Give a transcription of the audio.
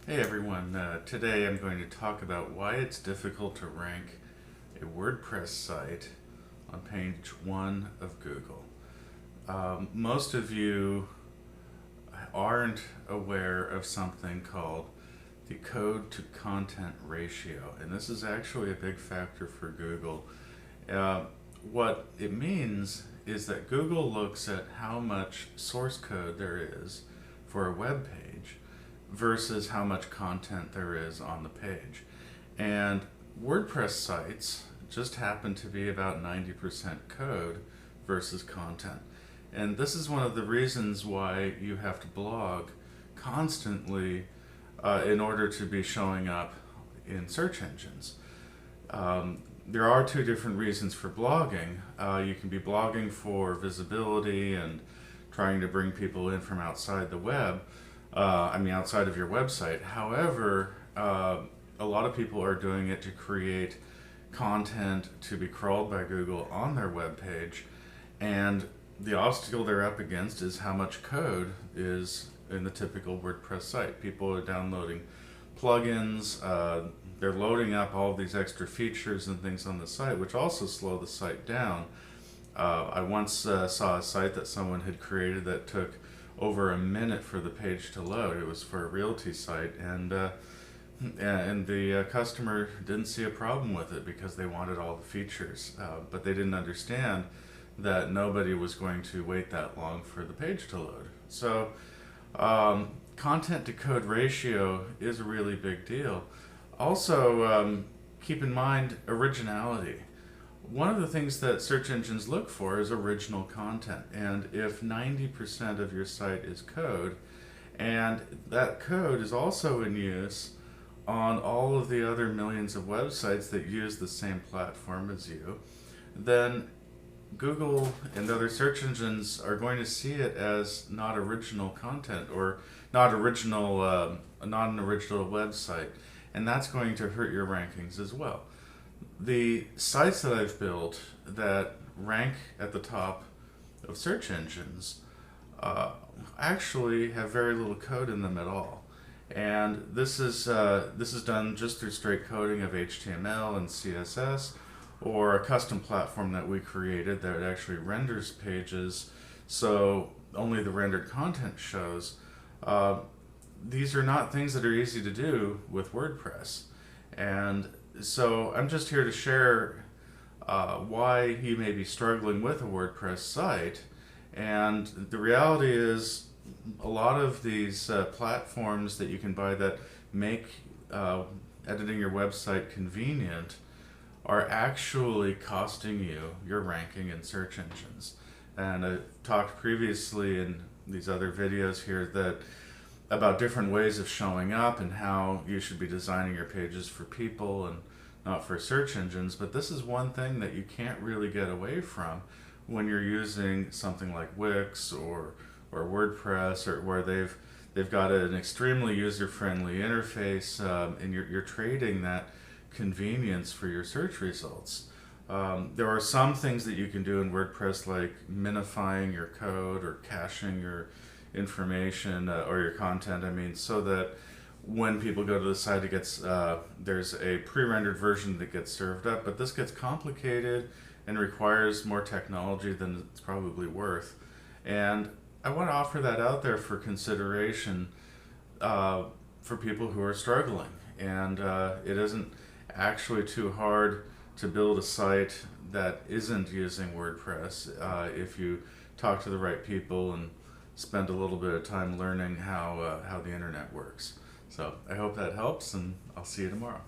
Hey everyone, today I'm going to talk about why it's difficult to rank a WordPress site on page 1 of Google. Most of you aren't aware of something called the code to content ratio, and this is actually a big factor for Google. What it means is that Google looks at how much source code there is for a web page versus how much content there is on the page. And WordPress sites just happen to be about 90% code versus content. And this is one of the reasons why you have to blog constantly in order to be showing up in search engines. There are two different reasons for blogging. You can be blogging for visibility and trying to bring people in from outside the web, outside of your website. However, a lot of people are doing it to create content to be crawled by Google on their web page, and the obstacle they're up against is how much code is in the typical WordPress site. People are downloading plugins, they're loading up all of these extra features and things on the site, which also slow the site down. I once saw a site that someone had created that took over a minute for the page to load. It was for a realty site, and the customer didn't see a problem with it because they wanted all the features, but they didn't understand that nobody was going to wait that long for the page to load. So content to code ratio is a really big deal. Also, keep in mind originality. One of the things that search engines look for is original content, and if 90% of your site is code, and that code is also in use on all of the other millions of websites that use the same platform as you, then Google and other search engines are going to see it as not original content or not an original website, and that's going to hurt your rankings as well. The sites that I've built that rank at the top of search engines actually have very little code in them at all, and this is done just through straight coding of HTML and CSS, or a custom platform that we created that actually renders pages so only the rendered content shows. These are not things that are easy to do with WordPress, and so I'm just here to share why you may be struggling with a WordPress site. And the reality is, a lot of these platforms that you can buy that make editing your website convenient are actually costing you your ranking in search engines. And I've talked previously in these other videos here about different ways of showing up and how you should be designing your pages for people and not for search engines. But this is one thing that you can't really get away from when you're using something like Wix or WordPress, or where they've got an extremely user-friendly interface, and you're trading that convenience for your search results. There are some things that you can do in WordPress, like minifying your code or caching your information or your content, so that when people go to the site, it gets there's a pre-rendered version that gets served up, but this gets complicated and requires more technology than it's probably worth. And I want to offer that out there for consideration for people who are struggling. And it isn't actually too hard to build a site that isn't using WordPress if you talk to the right people and spend a little bit of time learning how the internet works. So I hope that helps, and I'll see you tomorrow.